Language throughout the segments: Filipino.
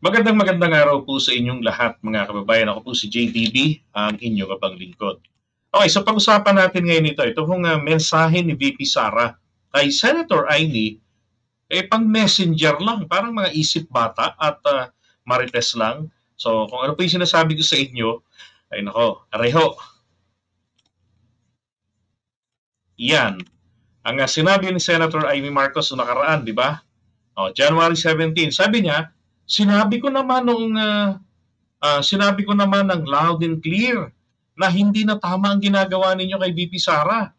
Magandang araw po sa inyong lahat mga kababayan. Ako po si JDB, ang inyong kapanglingkod. Okay, so pag-usapan natin ngayon ito pong mensahe ni VP Sara kay Senator Amy, pang messenger lang, parang mga isip bata at marites lang. So kung ano po yung sinasabi ko sa inyo, ay nako, areho, yan. Ang sinabi ni Senator Amy Marcos noong nakaraan, di ba? January 17, sabi niya, sinabi ko naman ng loud and clear na hindi na tama ang ginagawa ninyo kay VP Sara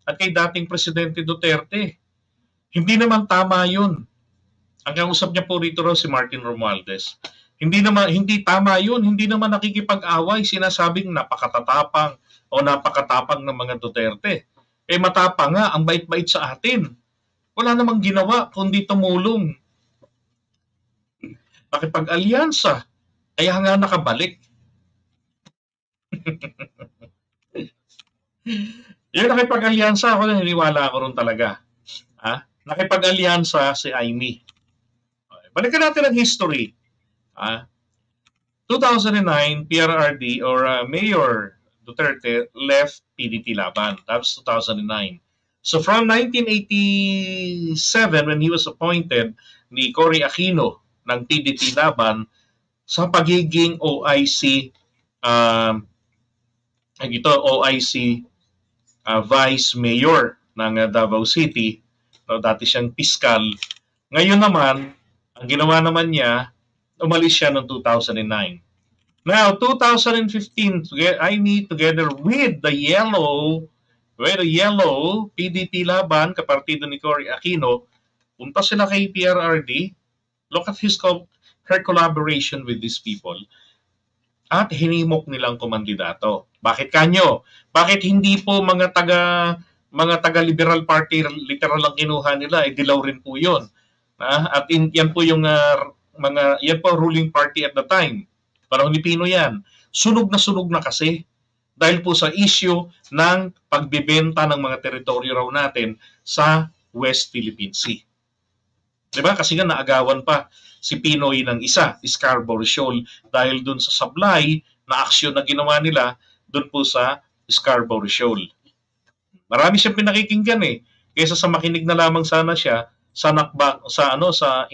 at kay dating Presidente Duterte. Hindi naman tama yun. Ang kausap niya po rito raw si Martin Romualdez. Hindi tama yun. Hindi naman nakikipag-away. Sinasabing napakatatapang o napakatapang ng mga Duterte. Matapang nga, ang bait-bait sa atin. Wala namang ginawa kundi tumulong. Nakipag-alyansa. Kaya nga nakabalik. Yung nakipag-alyansa, ako naniniwala ako ron talaga. Nakipag-alyansa si Amy. Balikan natin ang history. 2009, PRRD or Mayor Duterte left PDP Laban. That was 2009. So from 1987, when he was appointed ni Cory Aquino ng PDP Laban sa pagiging OIC Vice Mayor ng Davao City. Dati siyang piskal. Ngayon naman, ang ginawa naman niya, umalis siya noong 2009. Now, 2015, I meet together with the yellow PDP Laban, kapartido ni Cory Aquino, punta sila kay PRRD. Look at her collaboration with these people. At hinimok nilang kumandidato. Bakit kanyo? Bakit hindi po mga taga-Liberal Party literal lang kinuha nila? Dilaw rin po 'yon. At yan po yung yan po ruling party at the time. Panahon ni Pino yan. Sunog na kasi dahil po sa issue ng pagbebenta ng mga teritoryo raw natin sa West Philippine Sea. Diba? Kasi nga naagawan pa si Pinoy ng isa, Scarborough Shoal, dahil dun sa supply na aksyon na ginawa nila dun po sa Scarborough Shoal. Marami siyang pinakikinggan kaysa sa makinig na lamang sana siya sa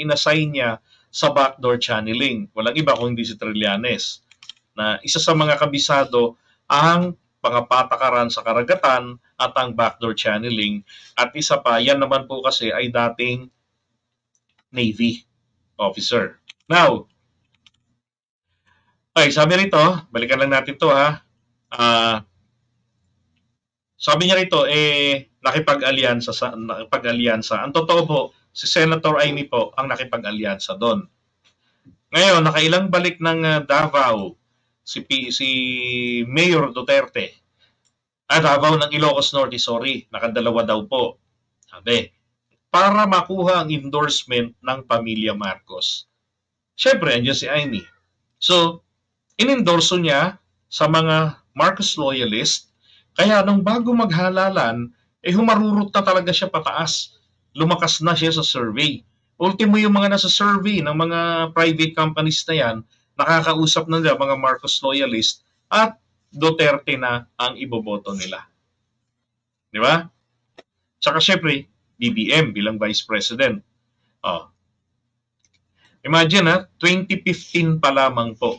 inassign niya sa backdoor channeling. Walang iba kung hindi si Trillanes, na isa sa mga kabisado ang pangapatakaran sa karagatan at ang backdoor channeling. At isa pa, yan naman po kasi ay dating Navy officer. Now, sabi rito, balikan lang natin to sabi niya rito, nakipag-alyansa. Ang totoo po, si Senator Amy po ang nakipag-alyansa doon. Ngayon, nakailang balik ng Davao si Mayor Duterte. Davao ng Ilocos Norte, sorry. Nakadalawa daw po. Sabi, para makuha ang endorsement ng pamilya Marcos. Siyempre, andyan si Amy. So, inendorso niya sa mga Marcos loyalist. Kaya nung bago maghalalan, humarurot na talaga siya pataas. Lumakas na siya sa survey. Ultimo yung mga nasa survey ng mga private companies na yan, nakakausap na nila mga Marcos loyalist at Duterte na ang iboboto nila. Di ba? Tsaka syempre, BBM bilang Vice President. Imagine 2015 pa lamang po.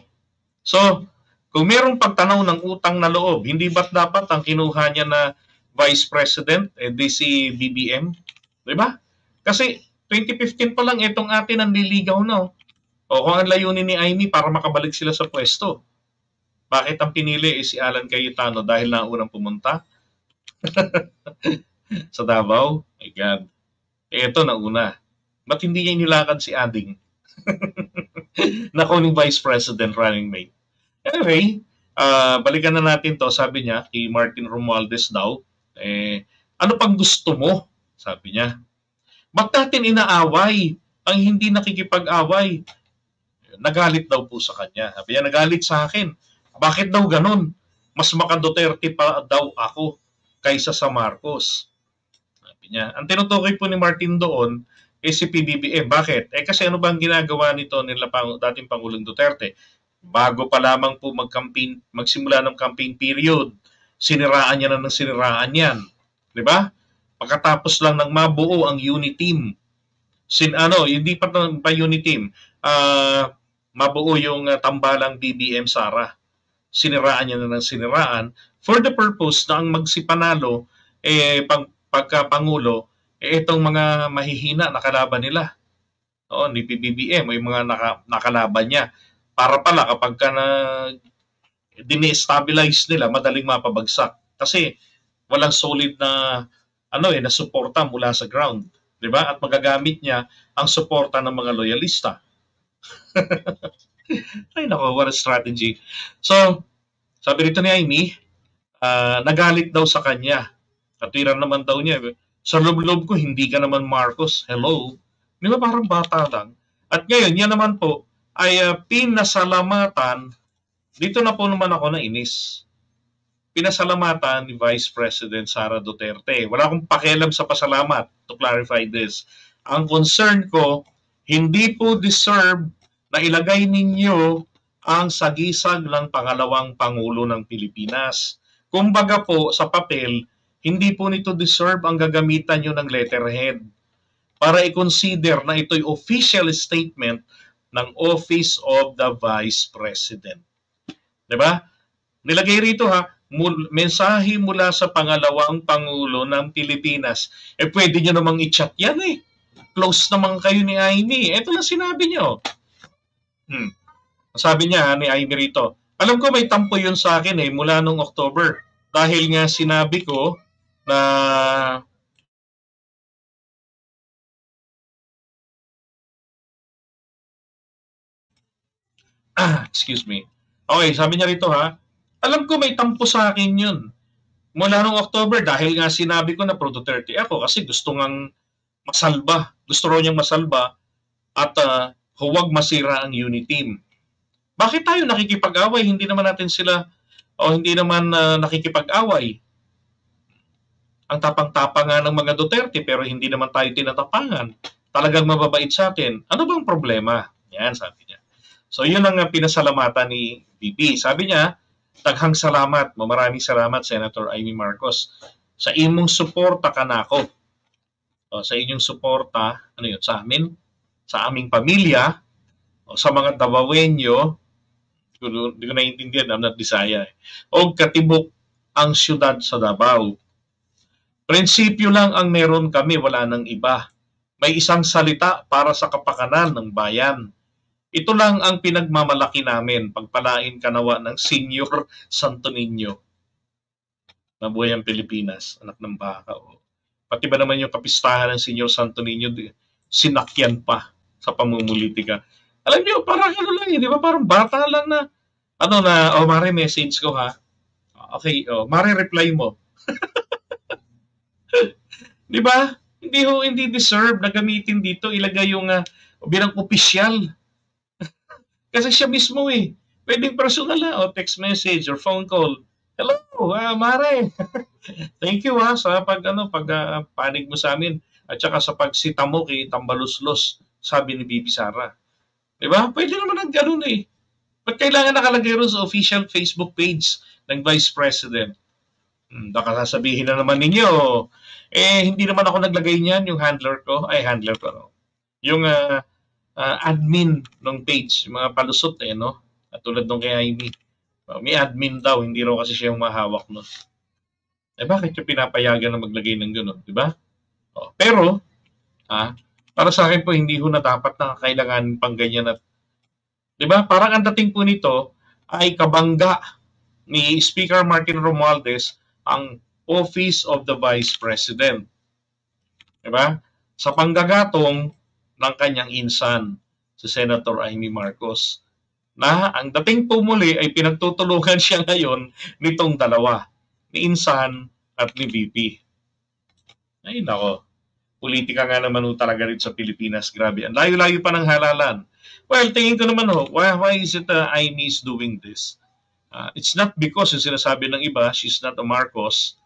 So, kung merong pagtanaw ng utang na loob, hindi ba't dapat ang kinuha niya na Vice President, di si BBM? Di ba? Kasi 2015 pa lang itong atin ang nililigaw na. Kung ang layunin ni Amy para makabalik sila sa pwesto. Bakit ang pinili si Alan Cayetano dahil naunang pumunta? Sa Davao? My God. Ito nauna. Ba't hindi niya inilakad si Ading? na kuning Vice President running mate. Anyway, balikan na natin to. Sabi niya, kay Martin Romualdez daw, ano pang gusto mo? Sabi niya. Ba't natin inaaway ang hindi nakikipag-away? Nagalit daw po sa kanya. Sabi niya, nagalit sa akin. Bakit daw ganun? Mas maka-Duterte pa daw ako kaysa sa Marcos. Sabi niya. Ang tinutukoy po ni Martin doon, si PBBM. Bakit? Kasi ano bang ginagawa nito nila dating Pangulong Duterte? Bago pa lamang po magsimula ng campaign period, siniraan niya na ng siniraan yan. Di ba? Pagkatapos lang ng mabuo ang unit team, hindi pa unit team, mabuo yung tambalang BBM Sara. Siniraan niya na ng siniraan for the purpose na ang magsipanalo, pagka-pangulo, itong mga mahihina na kalaban nila. Ni PBBM, may mga nakalaban niya. Para pala kapag dini-stabilize nila, madaling mapabagsak. Kasi walang solid na na suporta mula sa ground, 'di ba? At magagamit niya ang suporta ng mga loyalista. Ay nako, what a strategy. So, sabi rito ni Amy, nagalit daw sa kanya. Katwiran naman daw niya, sa loob-loob ko, hindi ka naman Marcos. Hello? Di ba parang bata lang? At ngayon, yan naman po, ay pinasalamatan, dito na po naman ako nainis. Pinasalamatan ni Vice President Sara Duterte. Wala akong pakialam sa pasalamat, to clarify this. Ang concern ko, hindi po deserve na ilagay ninyo ang sagisag ng pangalawang Pangulo ng Pilipinas. Kumbaga po, sa papel, hindi po nito deserve ang gagamitan nyo ng letterhead para i-consider na ito'y official statement ng Office of the Vice President. Diba? Nilagay rito mensahe mula sa pangalawang Pangulo ng Pilipinas. Pwede nyo namang i-chat yan eh. Close naman kayo ni Amy. Ito lang sinabi nyo. Sabi niya ni Amy rito, alam ko may tampo yun sa akin mula nung October. Dahil nga sinabi ko na excuse me. Okay, sabi niya rito alam ko may tampo sa akin yun. Mula nung October dahil nga sinabi ko na pro Duterte ako kasi gusto ngang masalba. Gusto raw niyang masalba at huwag masira ang unity team. Bakit tayo nakikipag-away? Hindi naman natin sila hindi naman nakikipag-away. Ang tapang-tapang nga ng mga Duterte pero hindi naman tayo tinatapangan. Talagang mababait sa atin. Ano bang problema? Yan, sabi niya. So, yun ang pinasalamatan ni VP. Sabi niya, taghang salamat, maraming salamat, Senator Amy Marcos. Sa imong suporta ka na ako. Sa inyong suporta, sa amin, sa aming pamilya, sa mga Davaoenyo, hindi ko naiintindihan, I'm not Bisaya. O katibok ang syudad sa Davao. Prinsipyo lang ang meron kami, wala nang iba. May isang salita para sa kapakanan ng bayan. Ito lang ang pinagmamalaki namin, pagpalain kanawa ng Senior Santo Niño. Nabuhay ang Pilipinas, anak ng baka. Pati ba naman yung kapistahan ng Senior Santo Niño, sinakyan pa sa pamumulitika. Alam niyo, parang lang di ba? Parang bata lang na, mare message ko Okay, mare reply mo. Di ba? Hindi deserve na gamitin dito, ilagay yung bilang opisyal. Kasi siya mismo pwedeng personal text message or phone call. Hello, mare. Thank you sa panig mo sa amin at saka sa pagsita mo kay Tambaluslos, sabi ni Bibi Sara. Di ba? Pwede naman ang ganun Ba't kailangan nakalagay ron sa official Facebook page ng Vice President? Baka sasabihin na naman ninyo, hindi naman ako naglagay niyan, yung handler ko, yung admin ng page, yung mga palusot at tulad nung kay Amy. May admin daw, hindi raw kasi siya yung mahawak nun. Bakit yung pinapayagan na maglagay ng gano'n, di ba? Pero, para sa akin po, hindi ho na dapat na kailangan pang ganyan at, di ba? Parang ang dating po nito ay kabangga ni Speaker Martin Romualdez ang Office of the Vice President. Di ba? Sa panggagatong ng kanyang insan, si Senator Amy Marcos, na ang dating po muli ay pinagtutulungan siya ngayon nitong dalawa, ni insan at ni VP. Ay nako, politika nga naman talaga rin sa Pilipinas, grabe. Ang layo-layo pa ng halalan. Well, tingin ko naman why is it Amy is doing this? It's not because yung sinasabi ng iba, she's not a Marcos.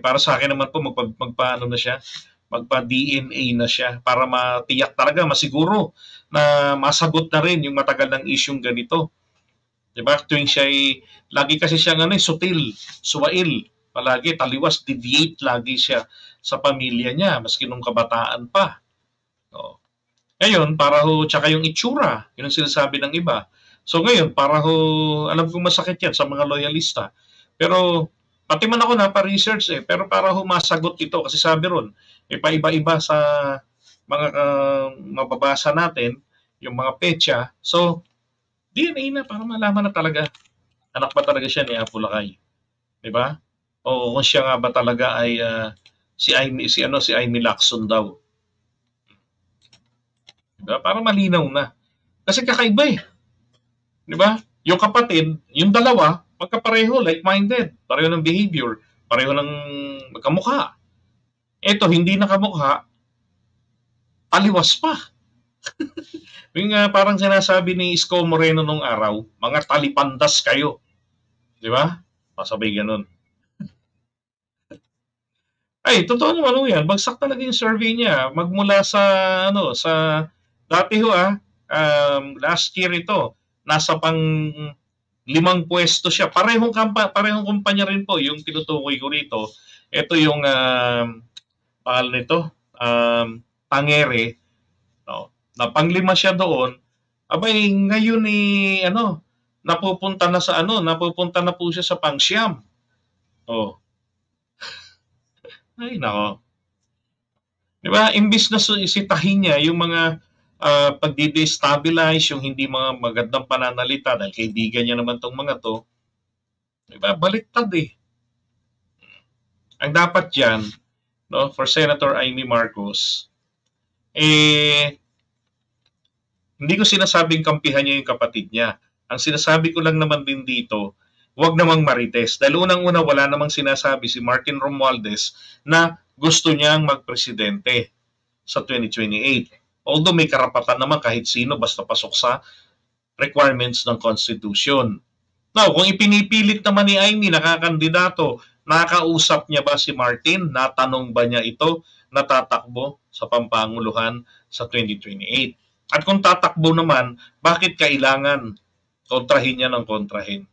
Para sa akin naman po, magpaano na siya, magpa-DNA na siya para matiyak talaga, masiguro na masagot na rin yung matagal ng isyung ganito. Diba? Tuwing siya ay, lagi kasi siya sutil, suwail, palagi, taliwas, deviate lagi siya sa pamilya niya, maski nung kabataan pa. O. Ngayon, para ho, tsaka yung itsura, yun ang sinasabi ng iba. So ngayon, para ho, alam kong masakit yan sa mga loyalista. Pero, pati man ako napa-research pero para ho masagot ito, kasi sabi ron, paiba-iba sa mga mababasa natin, yung mga petsa. So, DNA na para malaman na talaga anak ba talaga siya ni Apo Lakay, 'di ba? O kung siya nga ba talaga ay si Amy Lacson daw, 'di ba? Para malinaw na. Kasi kakaiba 'di ba? Yung kapatid, yung dalawa, magkapareho, like-minded, pareho ng behavior, pareho ng magkamukha. Ito hindi nakamukha, taliwas pa. Yung parang sinasabi ni Isko Moreno nung araw, mga talipandas kayo. Di ba? Pasabay ganun. Ay, totoo naman ho yan. Bagsak talaga yung survey niya. Magmula sa, dati ho last year ito, nasa pang 5 pwesto siya. Parehong kumpanya rin po yung tinutukoy ko rito. Ito yung, pangalan nito, Tangere, no? Na pang-5 siya doon. Abay, ngayon napupunta na po siya sa pang-9. Oh, ay nako. 'Di ba? Imbis na isitahin niya yung mga pagdi-destabilize, yung hindi mga magandang pananalita dahil kaibigan niya naman tong mga to, 'di ba? Baliktad eh. Ang dapat diyan, no, for Senator Amy Marcos, hindi ko sinasabing kampihan niya yung kapatid niya. Ang sinasabi ko lang naman din dito, huwag namang marites. Dahil unang-una, wala namang sinasabi si Martin Romualdez na gusto niyang magpresidente sa 2028. Although may karapatan naman kahit sino basta pasok sa requirements ng Constitution. Now, kung ipinipilit naman ni Amy nakakandidato, nakausap niya ba si Martin? Natanong ba niya ito? Natatakbo sa pampanguluhan sa 2028? At kung tatakbo naman, bakit kailangan kontrahin niya ng kontrahin?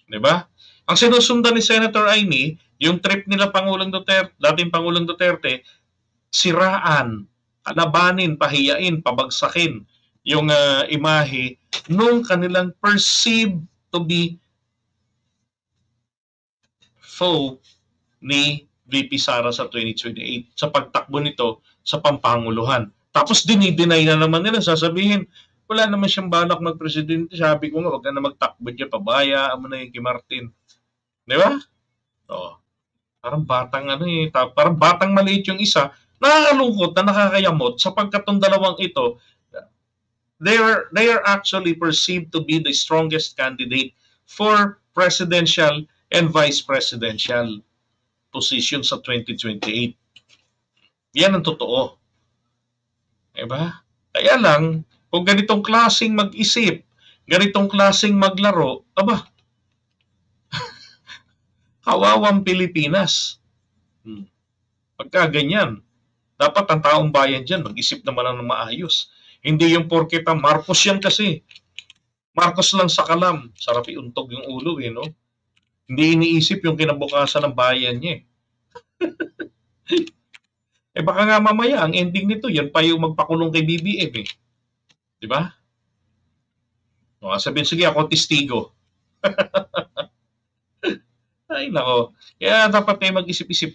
Diba? Ang sinusundan ni Senator Amy, yung trip nila Pangulong Duterte, dating Pangulong Duterte, siraan, kalabanin, pahiyain, pabagsakin yung imahe nung kanilang perceived to be foe ni VP Sara sa 2028 sa pagtakbo nito sa pampanguluhan. Tapos dinideny na naman nila, sasabihin, wala naman siyang balak magpresidente. Sabi ko nga, wag na magtakbo dyan, pabayaan mo na yung kay Martin. Di ba? Oo. Parang parang batang maliit yung isa. Nakakalungkot na nakakayamot sapagkat tong dalawang ito, they are actually perceived to be the strongest candidate for presidential and vice presidential position sa 2028. Yan ang totoo. Diba? Kaya lang, kung ganitong klaseng mag-isip, ganitong klaseng maglaro, kawawang Pilipinas. Pagka ganyan, dapat ang taong bayan dyan, mag-isip naman ng maayos. Hindi yung porkit Marcos yan kasi. Marcos lang sa kalam. Sarap iuntog yung ulo no? Hindi iniisip yung kinabukasan ng bayan niya baka nga mamaya, ang ending nito, yan pa yung magpakulong kay BBM Di ba? O, sabihin, sige, ako testigo. Ay, nako. Kaya dapat kayo mag-isip-isip